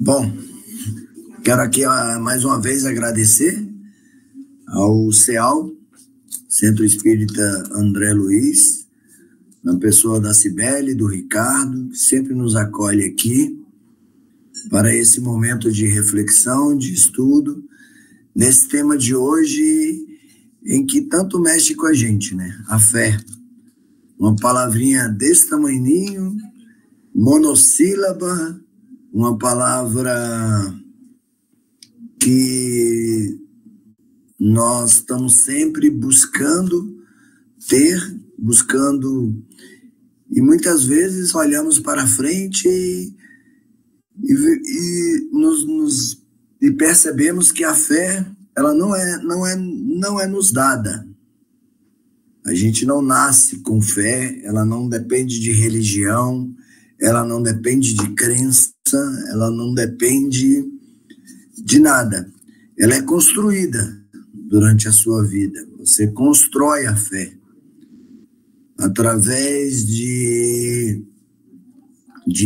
Bom, quero aqui mais uma vez agradecer ao CEAL, Centro Espírita André Luiz, na pessoa da Cibele, do Ricardo, que sempre nos acolhe aqui para esse momento de reflexão, de estudo, nesse tema de hoje em que tanto mexe com a gente, né? A fé. Uma palavrinha desse tamanhinho, monossílaba, uma palavra que nós estamos sempre buscando e muitas vezes olhamos para frente e percebemos que a fé ela não é nos dada. A gente não nasce com fé, ela não depende de religião, ela não depende de crença, ela não depende de nada. Ela é construída durante a sua vida. Você constrói a fé através de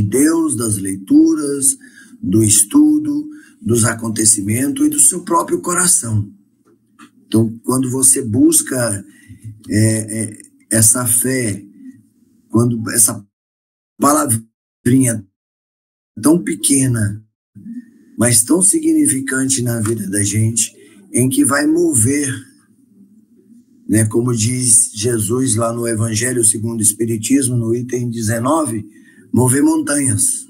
Deus, das leituras, do estudo, dos acontecimentos e do seu próprio coração. Então, quando você busca essa fé, quando essa palavrinha tão pequena, mas tão significante na vida da gente, em que vai mover, né, como diz Jesus lá no Evangelho segundo o Espiritismo, no item 19, mover montanhas,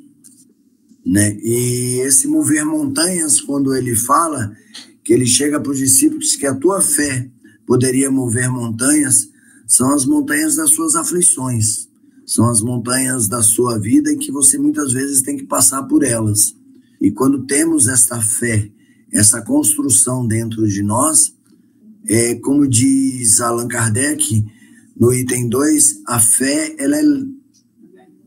né? E esse mover montanhas, quando ele fala, que ele chega para os discípulos que a tua fé poderia mover montanhas, são as montanhas das suas aflições, são as montanhas da sua vida em que você muitas vezes tem que passar por elas. E quando temos essa fé, essa construção dentro de nós, como diz Allan Kardec, no item 2, a fé ela é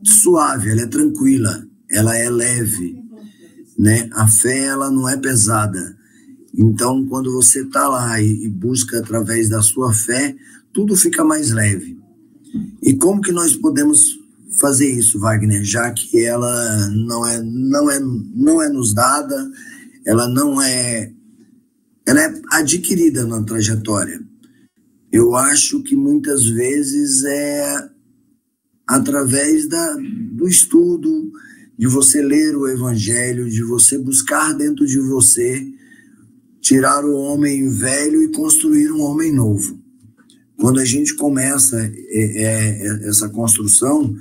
suave, ela é tranquila, ela é leve, né? A fé ela não é pesada. Então, quando você está lá e busca através da sua fé, tudo fica mais leve. E como que nós podemos fazer isso, Wagner? Já que ela não é nos dada, ela é adquirida na trajetória. Eu acho que muitas vezes é através do estudo, de você ler o Evangelho, de você buscar dentro de você, tirar o homem velho e construir um homem novo. Quando a gente começa essa construção,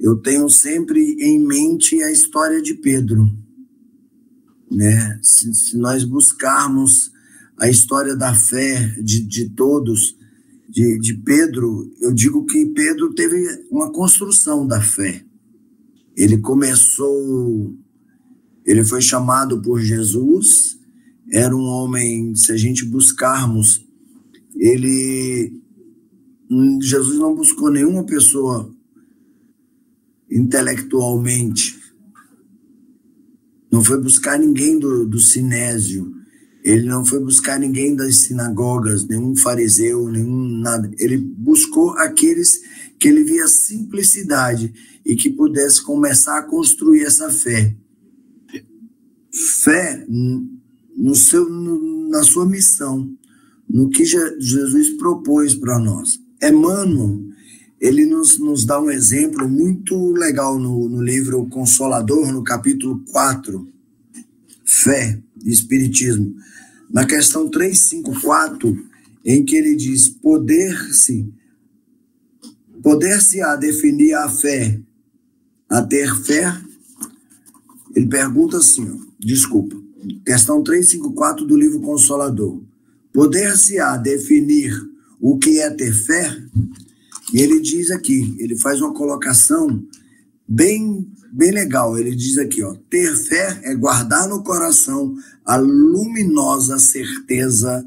eu tenho sempre em mente a história de Pedro, né? Se nós buscarmos a história da fé de todos, de Pedro, eu digo que Pedro teve uma construção da fé. Ele foi chamado por Jesus, era um homem, se a gente buscarmos, Jesus não buscou nenhuma pessoa intelectualmente, não foi buscar ninguém do Sinésio, ele não foi buscar ninguém das sinagogas, nenhum fariseu, nenhum nada. Ele buscou aqueles que ele via simplicidade e que pudesse começar a construir essa fé. Fé na sua missão, no que Jesus propôs para nós. Emmanuel, ele nos dá um exemplo muito legal no livro Consolador, no capítulo 4, Fé e Espiritismo. Na questão 354, em que ele diz, poder-se-á definir a fé, a ter fé, ele pergunta assim, questão 354 do livro Consolador, poder-se-á definir o que é ter fé? E ele diz aqui, ele faz uma colocação bem legal, ele diz aqui, ter fé é guardar no coração a luminosa certeza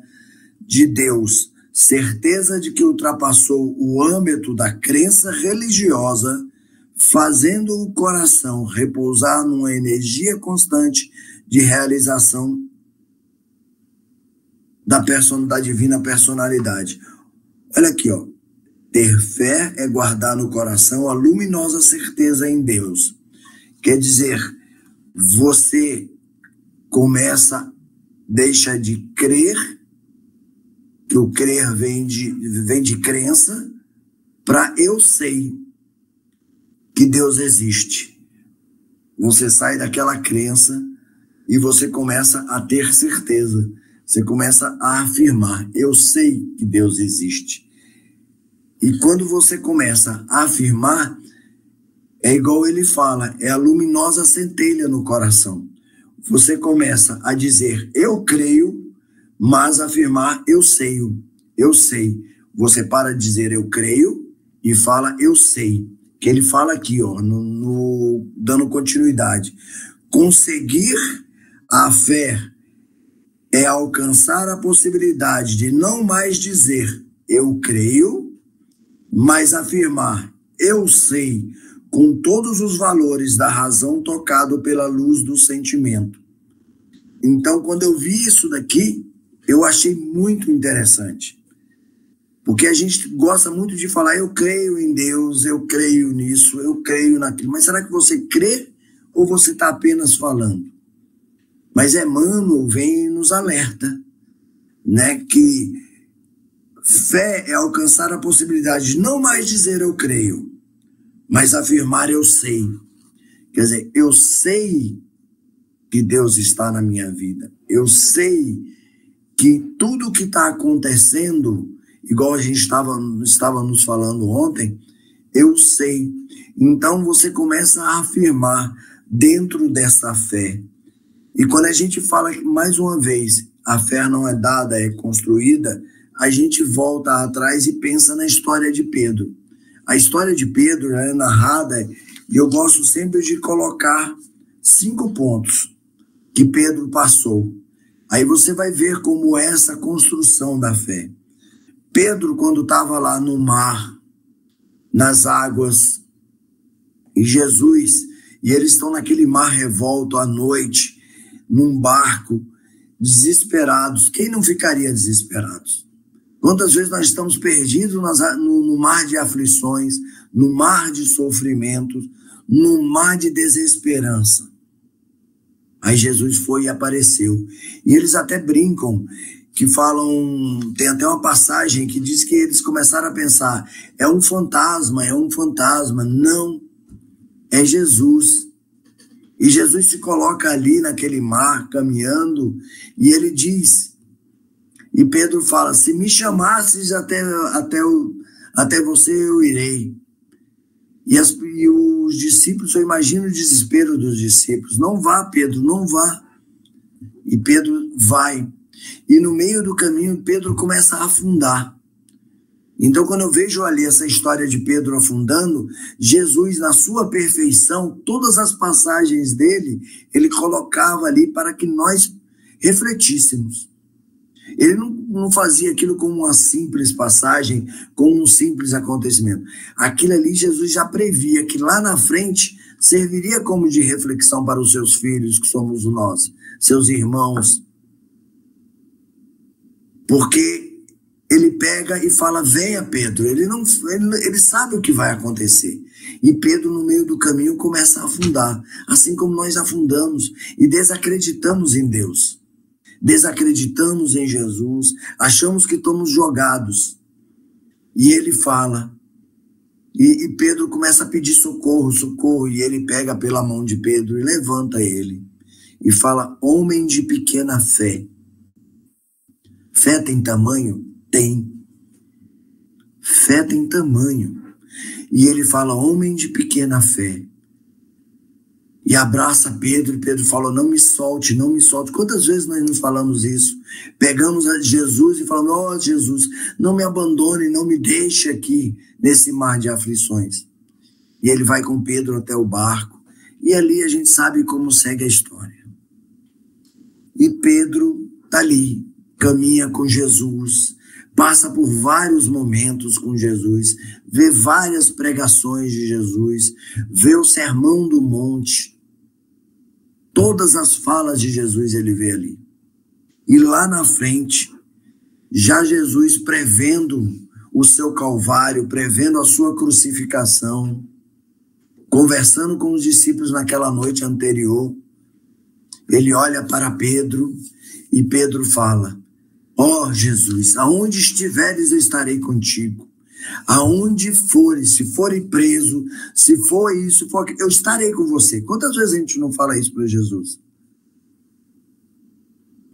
de Deus, certeza de que ultrapassou o âmbito da crença religiosa, fazendo o coração repousar numa energia constante de realização da divina personalidade. Olha aqui, ter fé é guardar no coração a luminosa certeza em Deus. Quer dizer, você deixa de crer, que o crer vem de crença, para eu sei que Deus existe. Você sai daquela crença e você começa a ter certeza. Você começa a afirmar, eu sei que Deus existe. E quando você começa a afirmar, é igual ele fala, é a luminosa centelha no coração. Você começa a dizer, eu creio, mas afirmar, eu sei. Você para de dizer, eu creio, e fala, eu sei. Que ele fala aqui, ó, dando continuidade. Conseguir a fé é alcançar a possibilidade de não mais dizer, eu creio, mas afirmar, eu sei, com todos os valores da razão tocado pela luz do sentimento. Então, quando eu vi isso daqui, eu achei muito interessante. Porque a gente gosta muito de falar, eu creio em Deus, eu creio nisso, eu creio naquilo. Mas será que você crê ou você está apenas falando? Mas Emmanuel vem e nos alerta, né, que fé é alcançar a possibilidade de não mais dizer eu creio, mas afirmar eu sei. Quer dizer, eu sei que Deus está na minha vida. Eu sei que tudo que está acontecendo, igual a gente estava nos falando ontem, eu sei. Então você começa a afirmar dentro dessa fé. E quando a gente fala, mais uma vez, a fé não é dada, é construída, a gente volta atrás e pensa na história de Pedro. A história de Pedro é narrada, e eu gosto sempre de colocar 5 pontos que Pedro passou. Aí você vai ver como é essa construção da fé. Pedro, quando estava lá no mar, nas águas, e Jesus, e eles estão naquele mar revolto à noite, num barco, desesperados. Quem não ficaria desesperados? Quantas vezes nós estamos perdidos no mar de aflições, no mar de sofrimentos, no mar de desesperança? Aí Jesus foi e apareceu. E eles até brincam, que falam, tem até uma passagem que diz que eles começaram a pensar, é um fantasma. Não, é Jesus. E Jesus se coloca ali naquele mar, caminhando, e ele diz, e Pedro fala, se me chamasses até você, eu irei. E os discípulos, eu imagino o desespero dos discípulos, não vá, Pedro, não vá. E Pedro vai. E no meio do caminho, Pedro começa a afundar. Então, quando eu vejo ali essa história de Pedro afundando, Jesus, na sua perfeição, todas as passagens dele, ele colocava ali para que nós refletíssemos. Ele não fazia aquilo como uma simples passagem, como um simples acontecimento. Aquilo ali, Jesus já previa que lá na frente serviria como de reflexão para os seus filhos, que somos nós, seus irmãos. Porque ele pega e fala, venha Pedro, ele sabe o que vai acontecer. E Pedro no meio do caminho começa a afundar, assim como nós afundamos e desacreditamos em Deus. Desacreditamos em Jesus, achamos que estamos jogados. E ele fala, e Pedro começa a pedir socorro, e ele pega pela mão de Pedro e levanta ele. E fala, homem de pequena fé. Fé tem tamanho? Tem. Fé tem tamanho. E ele fala, homem de pequena fé. E abraça Pedro, e Pedro fala, não me solte, não me solte. Quantas vezes nós nos falamos isso? Pegamos a Jesus e falamos, ó Jesus, não me abandone, não me deixe aqui nesse mar de aflições. E ele vai com Pedro até o barco. E ali a gente sabe como segue a história. E Pedro está ali, caminha com Jesus, passa por vários momentos com Jesus, vê várias pregações de Jesus, vê o Sermão do Monte, todas as falas de Jesus ele vê ali. E lá na frente, já Jesus prevendo o seu Calvário, prevendo a sua crucificação, conversando com os discípulos naquela noite anterior, Ele olha para Pedro e Pedro fala: ó Jesus, aonde estiveres eu estarei contigo. Aonde fores, se forem preso, se for isso, for aquilo, eu estarei com você. Quantas vezes a gente não fala isso para Jesus?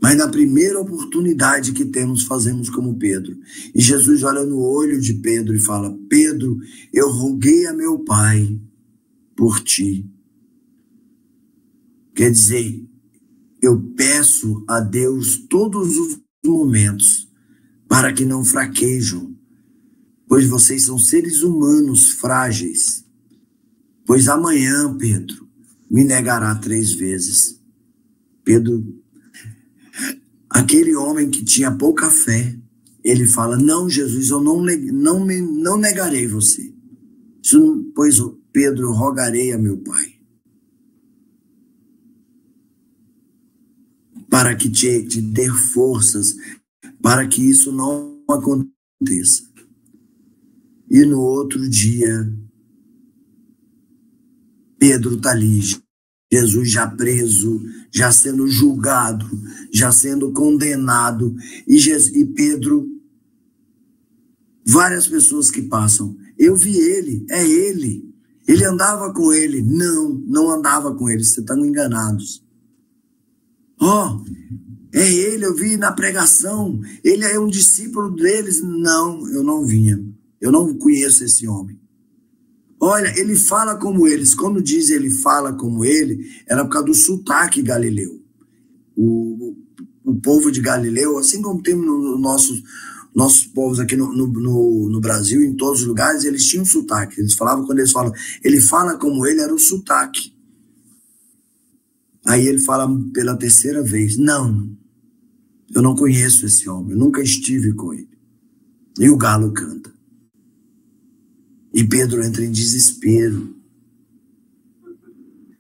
Mas na primeira oportunidade que temos, fazemos como Pedro. E Jesus olha no olho de Pedro e fala: Pedro, eu roguei a meu Pai por ti. Quer dizer, eu peço a Deus todos os momentos para que não fraquejam, pois vocês são seres humanos frágeis. Pois amanhã, Pedro, me negará 3 vezes. Pedro, aquele homem que tinha pouca fé, ele fala: não, Jesus, eu não negarei você. Pois, Pedro, eu rogarei a meu Pai para que te dê forças, para que isso não aconteça. E no outro dia, Pedro está ali, Jesus já preso, já sendo julgado, já sendo condenado. E Pedro, várias pessoas que passam: eu vi ele, é ele. Ele andava com ele. Não andava com ele, vocês estão enganados. É ele, eu vi na pregação, ele é um discípulo deles. Não, eu não vinha, eu não conheço esse homem. Olha, ele fala como eles. Quando diz ele fala como ele, era por causa do sotaque galileu. O povo de Galileu, assim como tem nossos povos aqui no Brasil, em todos os lugares, eles tinham sotaque. Eles falavam, quando eles falam, ele fala como ele, era o sotaque. Aí ele fala pela 3ª vez: não, eu não conheço esse homem, eu nunca estive com ele. E o galo canta. E Pedro entra em desespero.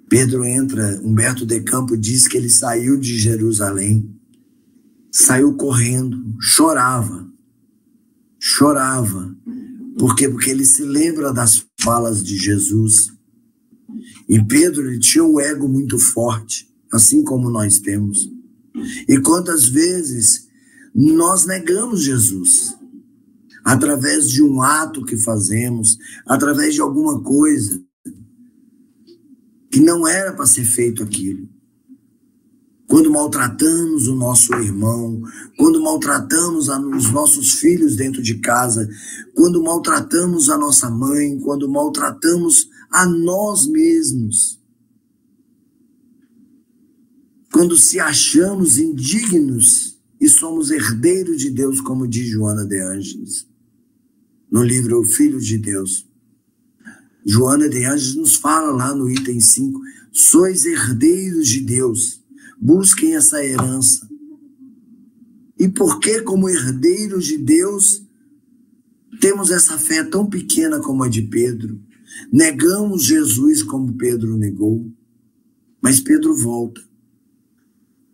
Pedro entra, Humberto de Campos diz que ele saiu de Jerusalém, saiu correndo, chorava. Por quê? Porque ele se lembra das falas de Jesus. E Pedro, ele tinha um ego muito forte, assim como nós temos. E quantas vezes nós negamos Jesus? Através de um ato que fazemos, através de alguma coisa que não era para ser feito aquilo. Quando maltratamos o nosso irmão, quando maltratamos os nossos filhos dentro de casa, quando maltratamos a nossa mãe, quando maltratamos a nós mesmos, quando se achamos indignos e somos herdeiros de Deus, como diz Joana de Ângeles, no livro O Filho de Deus. Joana de Ângeles nos fala lá no item 5, sois herdeiros de Deus, busquem essa herança. E por que, como herdeiros de Deus, temos essa fé tão pequena como a de Pedro? Negamos Jesus como Pedro negou, mas Pedro volta.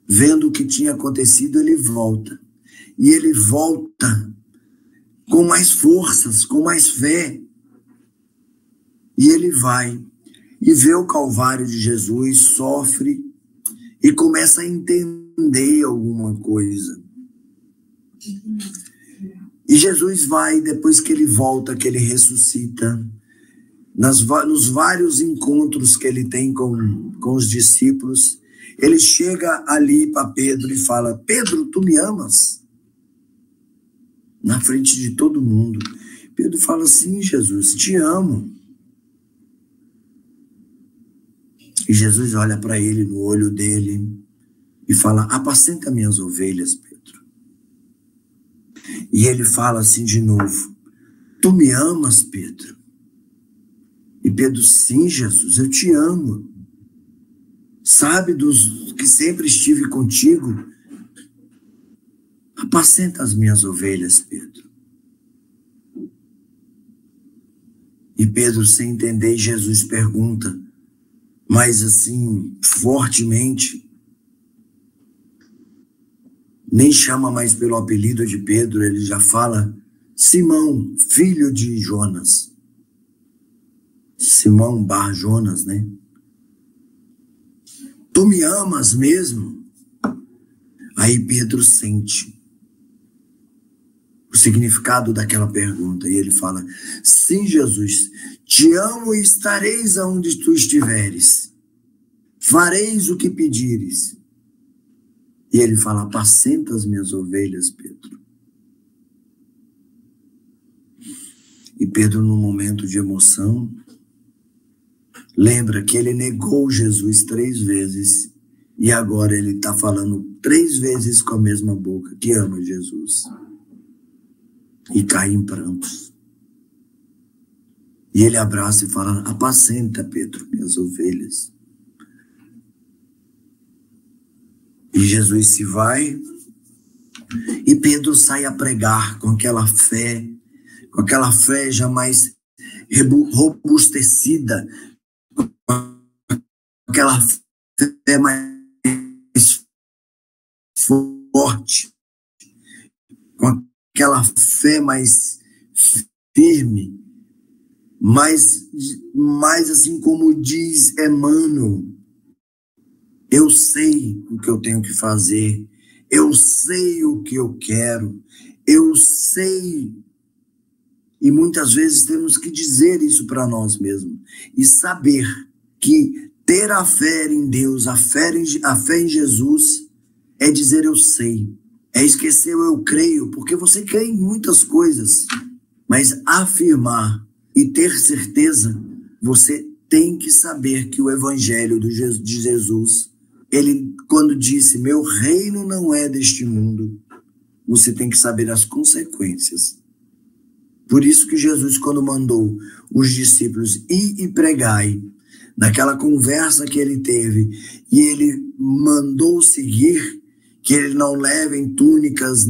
Vendo o que tinha acontecido, ele volta. E ele volta com mais forças, com mais fé. E ele vai e vê o Calvário de Jesus, sofre e começa a entender alguma coisa. E Jesus vai, depois que ele volta, que ele ressuscita, nos vários encontros que ele tem com os discípulos, ele chega ali para Pedro e fala: Pedro, tu me amas? Na frente de todo mundo. Pedro fala: sim, Jesus, te amo. E Jesus olha para ele no olho dele e fala: apacenta minhas ovelhas, Pedro. E ele fala assim de novo: tu me amas, Pedro? E Pedro: sim, Jesus, eu te amo. Sabe dos que sempre estive contigo? Apacenta as minhas ovelhas, Pedro. E Pedro, sem entender, Jesus pergunta, mas assim, fortemente, nem chama mais pelo apelido de Pedro, ele já fala: Simão, filho de Jonas. Simão Bar Jonas, né? Tu me amas mesmo? Aí Pedro sente o significado daquela pergunta. E ele fala: sim, Jesus, te amo e estareis aonde tu estiveres. Fareis o que pedires. E ele fala: apacenta as minhas ovelhas, Pedro. E Pedro, num momento de emoção, lembra que ele negou Jesus 3 vezes. E agora ele está falando 3 vezes com a mesma boca que ama Jesus. E cai em prantos. E ele abraça e fala: apacenta, Pedro, minhas ovelhas. E Jesus se vai. E Pedro sai a pregar com aquela fé jamais robustecida, com aquela fé mais forte, com aquela fé mais firme, mais assim como diz Emmanuel: eu sei o que eu tenho que fazer, eu sei o que eu quero, eu sei. E muitas vezes temos que dizer isso para nós mesmos e saber que ter a fé em Deus, a fé em Jesus, é dizer eu sei, é esquecer o eu creio, porque você crê em muitas coisas, mas afirmar e ter certeza, você tem que saber que o Evangelho de Jesus, ele quando disse meu reino não é deste mundo, você tem que saber as consequências. Por isso que Jesus, quando mandou os discípulos ir e pregai, naquela conversa que ele teve, e ele mandou seguir, que ele não levem túnicas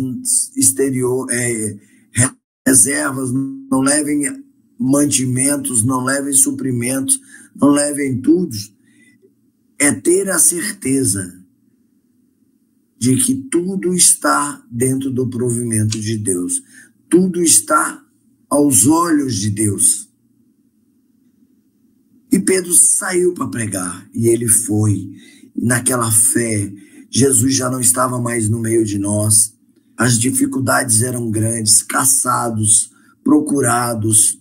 reservas, não levem mantimentos, não levem suprimentos, não levem tudo, é ter a certeza de que tudo está dentro do provimento de Deus, tudo está aos olhos de Deus. E Pedro saiu para pregar, e ele foi, naquela fé. Jesus já não estava mais no meio de nós, as dificuldades eram grandes, caçados, procurados.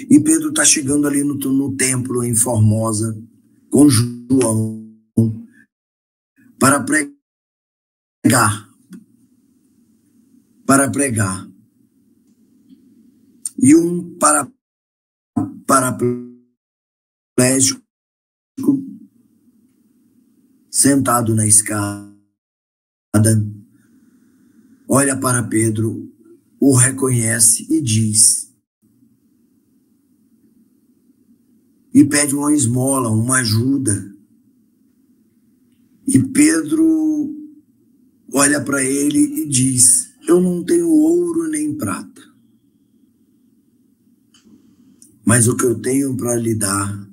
E Pedro está chegando ali no templo em Formosa, com João, para pregar. E um paraplégico sentado na escada olha para Pedro, o reconhece e diz, e pede uma esmola, uma ajuda. E Pedro olha para ele e diz: eu não tenho ouro nem prata, mas o que eu tenho para lhe dar,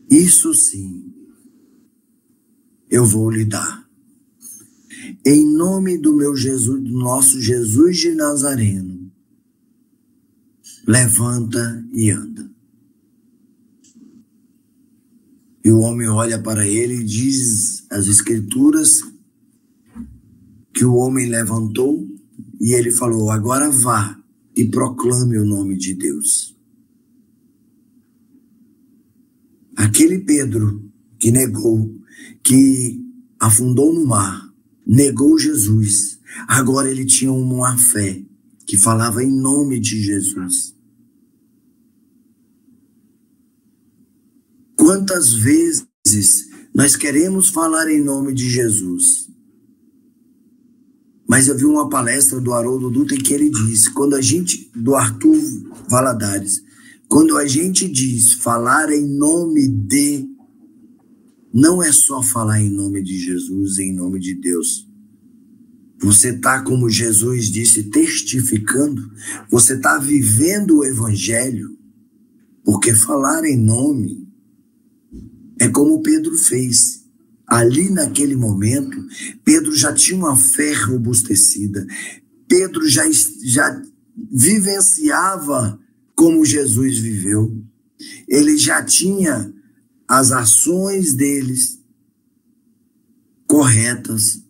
isso sim, eu vou lhe dar. Em nome do meu Jesus, do nosso Jesus de Nazareno, levanta e anda. E o homem olha para ele e diz as Escrituras que o homem levantou e ele falou: agora vá e proclame o nome de Deus. Aquele Pedro que negou, que afundou no mar, negou Jesus, agora ele tinha uma fé que falava em nome de Jesus. Quantas vezes nós queremos falar em nome de Jesus? Mas eu vi uma palestra do Haroldo Dutra em que ele disse, do Arthur Valadares, quando a gente diz falar em nome de, não é só falar em nome de Jesus, em nome de Deus. Você está, como Jesus disse, testificando, você está vivendo o Evangelho, porque falar em nome é como Pedro fez. Ali naquele momento, Pedro já tinha uma fé robustecida. Pedro já vivenciava como Jesus viveu. Ele já tinha as ações deles corretas,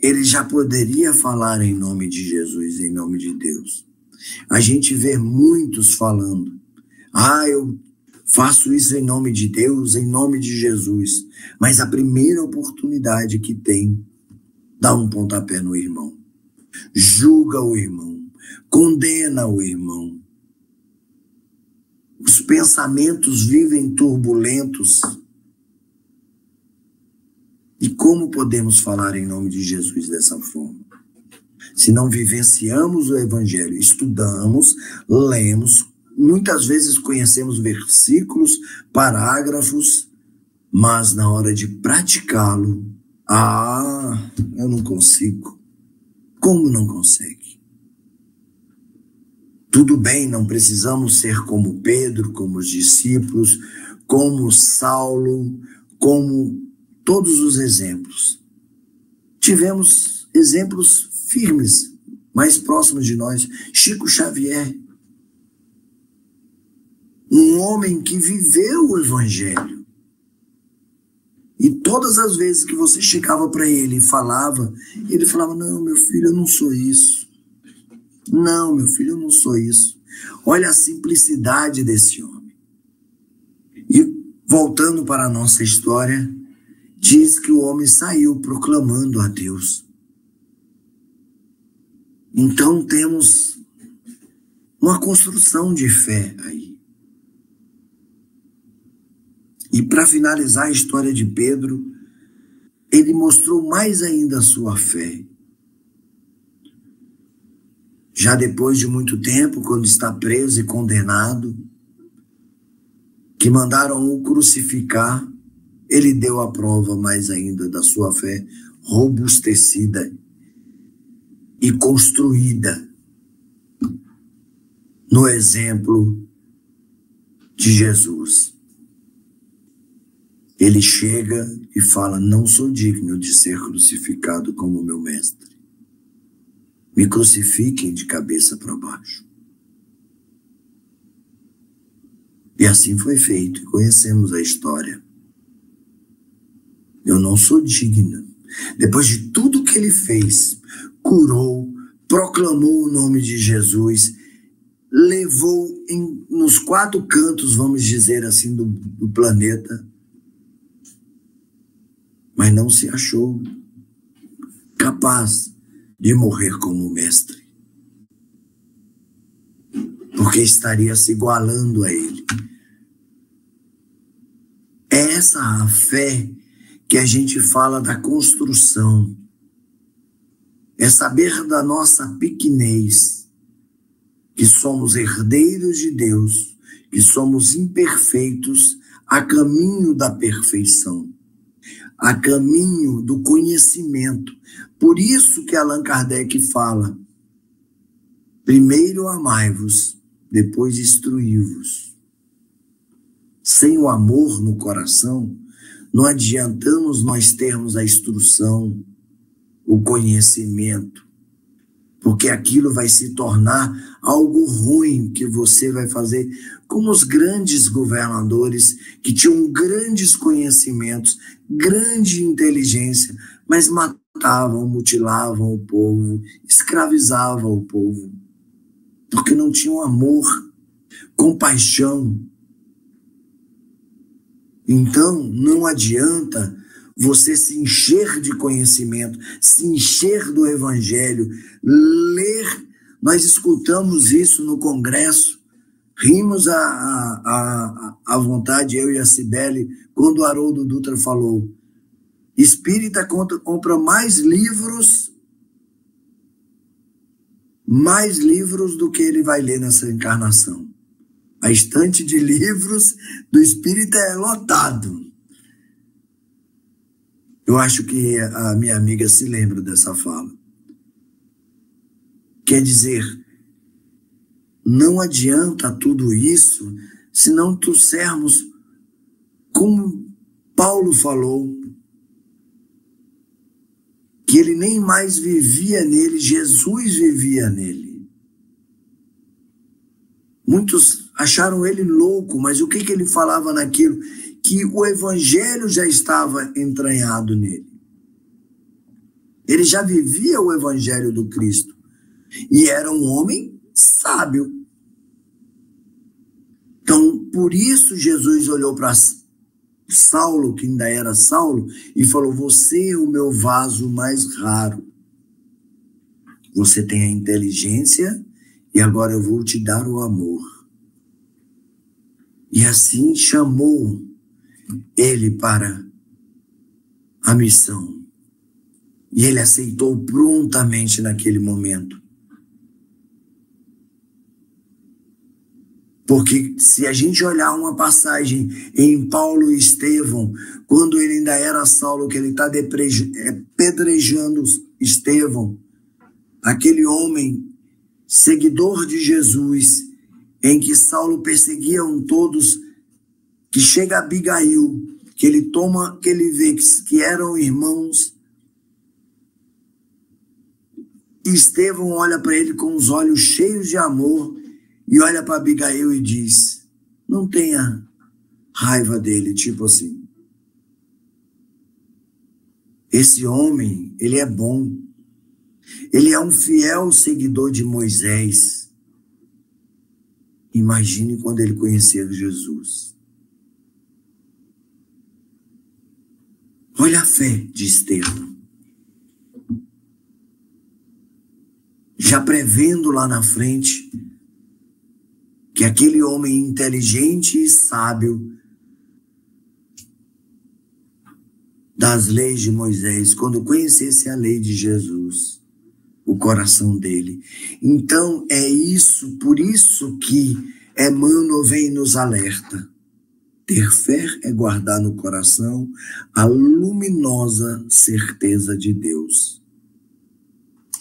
ele já poderia falar em nome de Jesus, em nome de Deus. A gente vê muitos falando, eu faço isso em nome de Deus, em nome de Jesus. Mas a primeira oportunidade que tem, dá um pontapé no irmão. Julga o irmão, condena o irmão. Os pensamentos vivem turbulentos. E como podemos falar em nome de Jesus dessa forma? Se não vivenciamos o Evangelho, estudamos, lemos, muitas vezes conhecemos versículos, parágrafos, mas na hora de praticá-lo, eu não consigo. Como não consegue? Tudo bem, não precisamos ser como Pedro, como os discípulos, como Saulo, como todos os exemplos. Tivemos exemplos firmes, mais próximos de nós. Chico Xavier, um homem que viveu o Evangelho. E todas as vezes que você chegava para ele e falava, ele falava, não, meu filho, eu não sou isso. Não, meu filho, eu não sou isso. Olha a simplicidade desse homem. E voltando para a nossa história, diz que o homem saiu proclamando a Deus. Então temos uma construção de fé aí. E para finalizar a história de Pedro, ele mostrou mais ainda a sua fé. Já depois de muito tempo, quando está preso e condenado, que mandaram o crucificar, ele deu a prova mais ainda da sua fé robustecida e construída no exemplo de Jesus. Ele chega e fala, não sou digno de ser crucificado como meu mestre. Me crucifiquem de cabeça para baixo. E assim foi feito, e conhecemos a história. Eu não sou digna. Depois de tudo que ele fez, curou, proclamou o nome de Jesus, levou nos 4 cantos, vamos dizer assim, do planeta, mas não se achou capaz de morrer como mestre, porque estaria se igualando a ele. É essa a fé que a gente fala da construção, é saber da nossa pequenez, que somos herdeiros de Deus, que somos imperfeitos a caminho da perfeição, a caminho do conhecimento. Por isso que Allan Kardec fala, primeiro amai-vos, depois instruí-vos. Sem o amor no coração, não adiantamos nós termos a instrução, o conhecimento, porque aquilo vai se tornar algo ruim que você vai fazer, como os grandes governadores que tinham grandes conhecimentos, grande inteligência, mas matavam, mutilavam o povo, escravizavam o povo, porque não tinham amor, compaixão. Então, não adianta você se encher de conhecimento, se encher do Evangelho, ler. Nós escutamos isso no Congresso, rimos à vontade, eu e a Cibele, quando o Haroldo Dutra falou, espírita compra mais livros do que ele vai ler nessa encarnação. A estante de livros do espírita é lotado. Eu acho que a minha amiga se lembra dessa fala. Quer dizer, não adianta tudo isso se não trouxermos, como Paulo falou, que ele nem mais vivia nele, Jesus vivia nele. Muitos acharam ele louco, mas o que ele falava naquilo? Que o evangelho já estava entranhado nele. Ele já vivia o evangelho do Cristo. E era um homem sábio. Então, por isso Jesus olhou para Saulo, que ainda era Saulo, e falou: você é o meu vaso mais raro. Você tem a inteligência e agora eu vou te dar o amor. E assim chamou ele para a missão. E ele aceitou prontamente naquele momento. Porque se a gente olhar uma passagem em Paulo e Estevão, quando ele ainda era Saulo, que ele está apedrejando Estevão, aquele homem seguidor de Jesus, em que Saulo perseguiam todos, que chega a Abigail, que ele toma, que ele vê que eram irmãos, e Estevão olha para ele com os olhos cheios de amor, e olha para Abigail e diz: não tenha raiva dele, tipo assim. Esse homem, ele é bom. Ele é um fiel seguidor de Moisés. Imagine quando ele conhecer Jesus. Olha a fé de Estevão. Já prevendo lá na frente que aquele homem inteligente e sábio das leis de Moisés, quando conhecesse a lei de Jesus, o coração dele. Então é isso, por isso que Emmanuel vem e nos alerta. Ter fé é guardar no coração a luminosa certeza de Deus.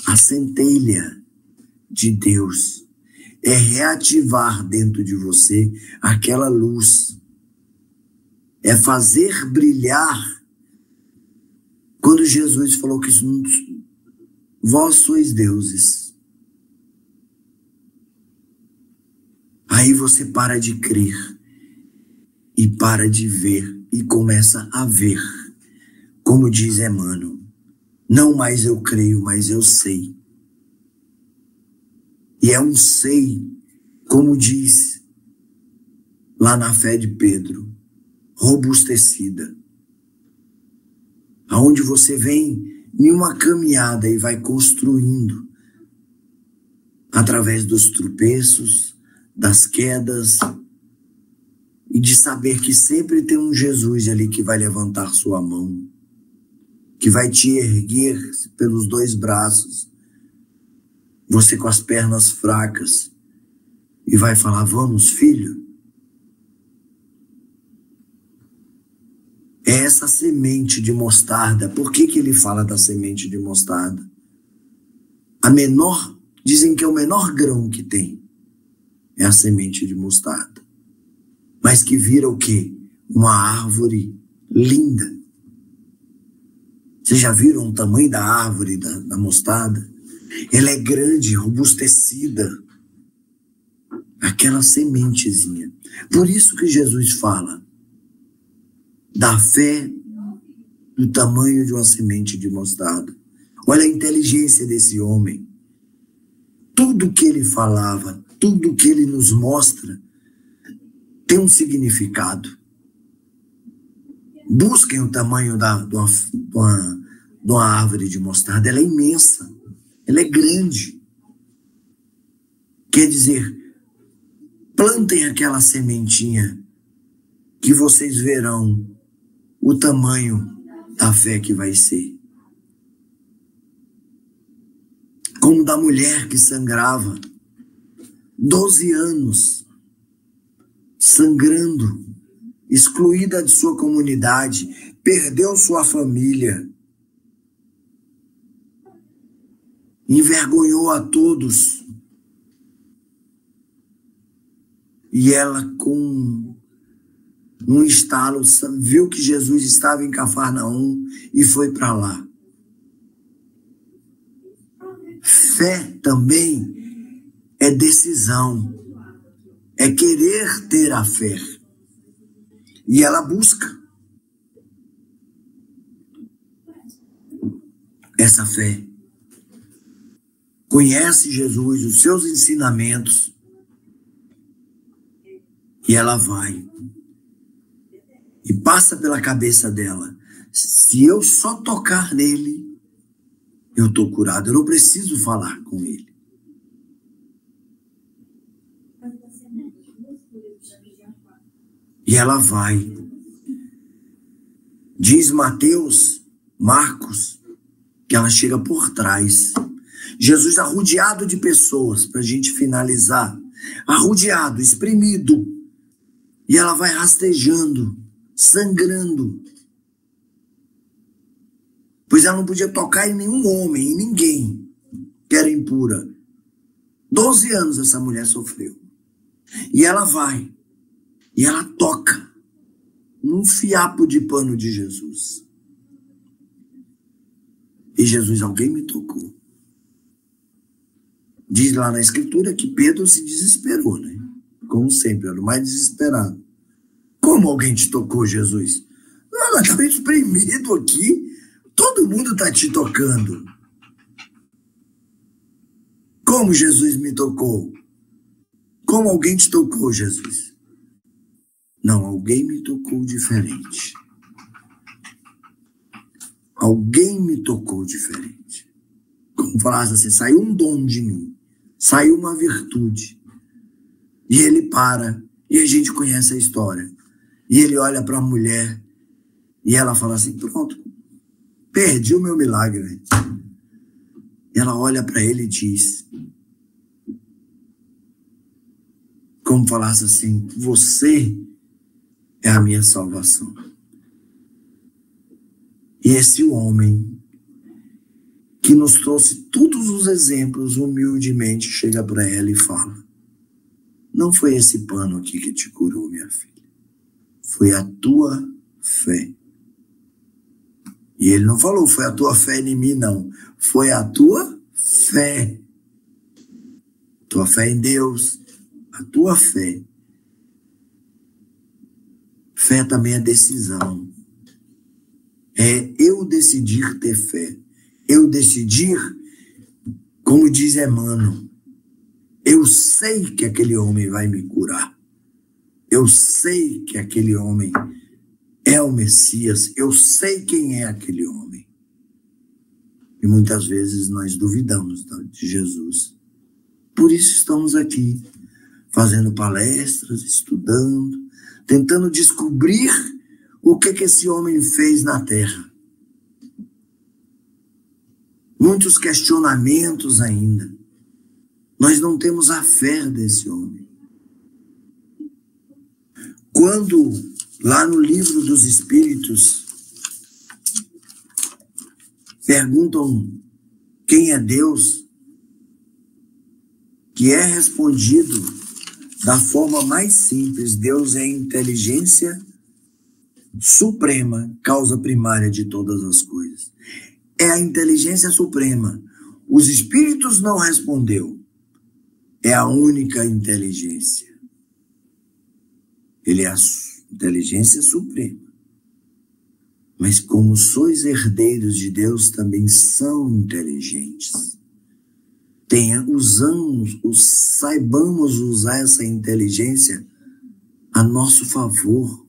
A centelha de Deus é reativar dentro de você aquela luz. É fazer brilhar. Quando Jesus falou que vós sois deuses. Aí você para de crer e para de ver e começa a ver. Como diz Emmanuel, não mais eu creio, mas eu sei. E é um sei, como diz lá na fé de Pedro, robustecida. Aonde você vem em uma caminhada e vai construindo através dos tropeços, das quedas, e de saber que sempre tem um Jesus ali que vai levantar sua mão, que vai te erguer pelos dois braços, você com as pernas fracas, e vai falar: vamos, filho. É essa semente de mostarda. Por que ele fala da semente de mostarda? A menor, dizem que é o menor grão que tem, é a semente de mostarda. Mas que vira o quê? Uma árvore linda. Vocês já viram o tamanho da árvore da mostarda? Ela é grande, robustecida. Aquela sementezinha. Por isso que Jesus fala da fé do tamanho de uma semente de mostarda. Olha a inteligência desse homem. Tudo que ele falava, tudo que ele nos mostra, tem um significado. Busquem o tamanho de uma árvore de mostarda. Ela é imensa. Ela é grande. Quer dizer, plantem aquela sementinha que vocês verão o tamanho da fé que vai ser. Como da mulher que sangrava 12 anos, sangrando, excluída de sua comunidade, perdeu sua família, envergonhou a todos. E ela, com um estalo, viu que Jesus estava em Cafarnaum e foi para lá. Fé também é decisão. é querer ter a fé. E ela busca essa fé. Conhece Jesus, os seus ensinamentos, e ela vai. E passa pela cabeça dela: se eu só tocar nele, eu estou curado, eu não preciso falar com ele. E ela vai. Diz Marcos, que ela chega por trás. Jesus arrodeado de pessoas, para a gente finalizar. Arrodeado, espremido. E ela vai rastejando, sangrando. Pois ela não podia tocar em nenhum homem, em ninguém que era impura. 12 anos essa mulher sofreu. E ela vai. E ela toca num fiapo de pano de Jesus. E Jesus: alguém me tocou. Diz lá na escritura que Pedro se desesperou, né? Como sempre, era o mais desesperado. Como alguém te tocou, Jesus? Ela está espremido aqui. Todo mundo está te tocando. Como Jesus me tocou? Como alguém te tocou, Jesus? Não, alguém me tocou diferente. Alguém me tocou diferente. Como falasse assim, saiu um dom de mim. Saiu uma virtude. E ele para. E a gente conhece a história. E ele olha para a mulher. E ela fala assim: pronto, perdi o meu milagre. E ela olha para ele e diz, como falasse assim: você é a minha salvação. E esse homem que nos trouxe todos os exemplos, humildemente chega para ela e fala: não foi esse pano aqui que te curou, minha filha. Foi a tua fé. E ele não falou: foi a tua fé em mim, não. Foi a tua fé. Tua fé em Deus. A tua fé. Fé também é decisão. É eu decidir ter fé. Eu decidir, como diz Emmanuel, eu sei que aquele homem vai me curar. Eu sei que aquele homem é o Messias. Eu sei quem é aquele homem. E muitas vezes nós duvidamos de Jesus. Por isso estamos aqui, fazendo palestras, estudando, tentando descobrir o que esse homem fez na terra. Muitos questionamentos ainda. Nós não temos a fé desse homem. Quando, lá no livro dos Espíritos, perguntam quem é Deus, que é respondido da forma mais simples: Deus é a inteligência suprema, causa primária de todas as coisas. É a inteligência suprema. Os Espíritos não respondeu. É a única inteligência. Ele é a inteligência suprema. Mas como sois herdeiros de Deus, também são inteligentes. Saibamos usar essa inteligência a nosso favor.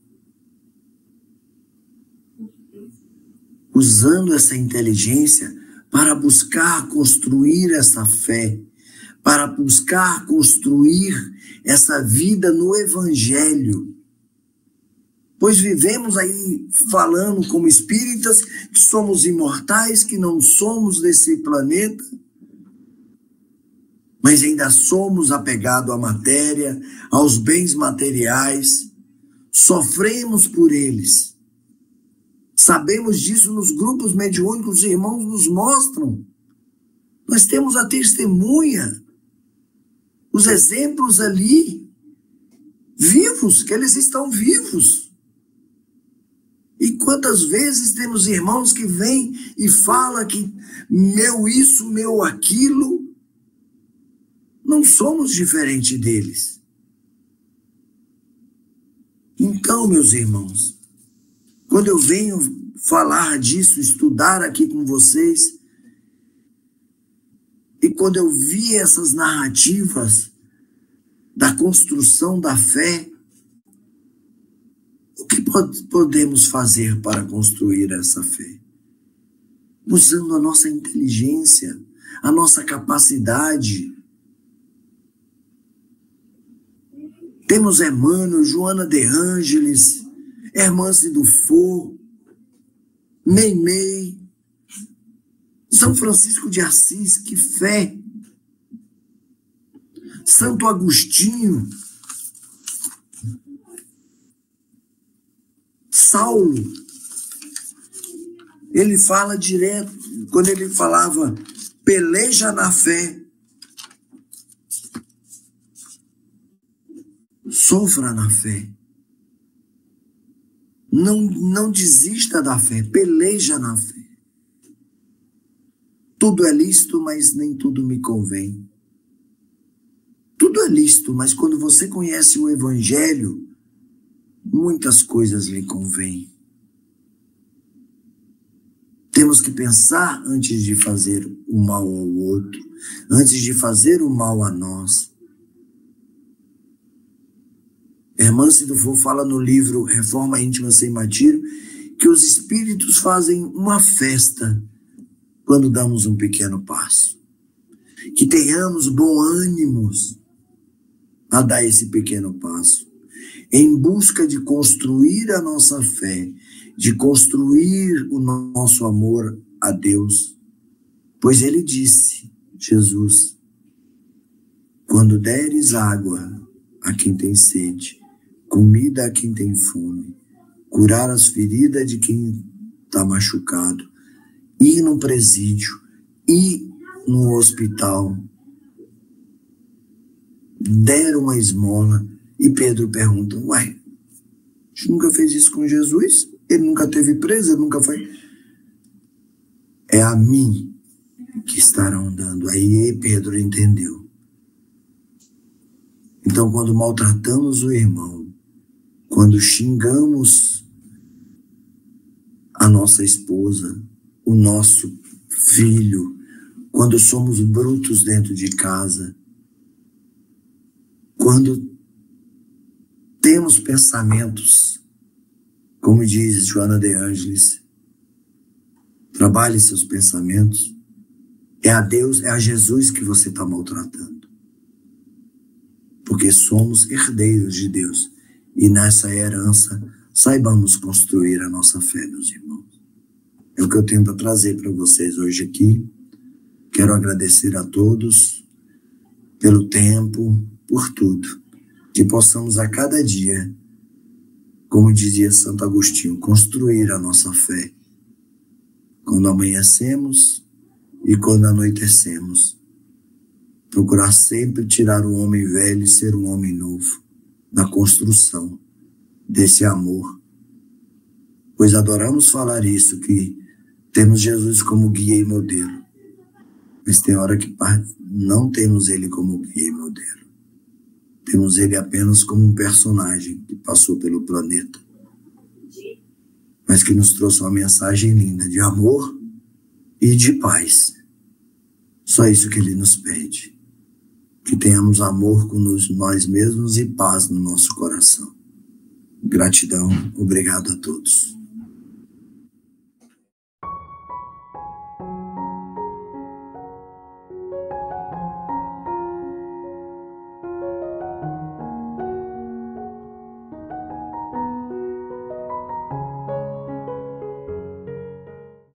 Usando essa inteligência para buscar construir essa fé, para buscar construir essa vida no Evangelho. Pois vivemos aí falando como espíritas que somos imortais, que não somos desse planeta, mas ainda somos apegados à matéria, aos bens materiais, sofremos por eles. Sabemos disso nos grupos mediúnicos, os irmãos nos mostram. Nós temos a testemunha, os exemplos ali, vivos, que eles estão vivos. E quantas vezes temos irmãos que vêm e falam que meu isso, meu aquilo. Não somos diferente deles. Então, meus irmãos, quando eu venho falar disso, estudar aqui com vocês, e quando eu vi essas narrativas da construção da fé, o que podemos fazer para construir essa fé? Usando a nossa inteligência, a nossa capacidade. Temos Emmanuel, Joana de Ângeles, Hermance do For, Meimei, São Francisco de Assis, que fé! Santo Agostinho, Saulo, ele fala direto, quando ele falava, peleja na fé, sofra na fé, não desista da fé, peleja na fé. Tudo é lícito, mas nem tudo me convém. Tudo é lícito, mas quando você conhece o Evangelho, muitas coisas lhe convêm. Temos que pensar antes de fazer o mal ao outro, antes de fazer o mal a nós. Hermance do For fala no livro Reforma Íntima Sem Martírio que os espíritos fazem uma festa quando damos um pequeno passo. Que tenhamos bom ânimo a dar esse pequeno passo, em busca de construir a nossa fé, de construir o nosso amor a Deus. Pois ele disse, Jesus, quando deres água a quem tem sede, comida a quem tem fome, curar as feridas de quem está machucado, ir no presídio, ir no hospital, der uma esmola. E Pedro pergunta, uai, a gente nunca fez isso com Jesus? Ele nunca teve preso, ele nunca foi... É a mim que estarão dando. Aí Pedro entendeu. Então, quando maltratamos o irmão, quando xingamos a nossa esposa, o nosso filho, quando somos brutos dentro de casa, quando temos pensamentos, como diz Joana de Ângeles, trabalhe seus pensamentos, é a Deus, é a Jesus que você está maltratando. Porque somos herdeiros de Deus. E nessa herança, saibamos construir a nossa fé, meus irmãos. É o que eu tenho para trazer para vocês hoje aqui. Quero agradecer a todos pelo tempo, por tudo. Que possamos a cada dia, como dizia Santo Agostinho, construir a nossa fé. Quando amanhecemos e quando anoitecemos. Procurar sempre tirar o homem velho e ser um homem novo, na construção desse amor. Pois adoramos falar isso, que temos Jesus como guia e modelo. Mas tem hora que não temos ele como guia e modelo. Temos ele apenas como um personagem que passou pelo planeta, mas que nos trouxe uma mensagem linda de amor e de paz. Só isso que ele nos pede. Que tenhamos amor com nós mesmos e paz no nosso coração. Gratidão, obrigado a todos.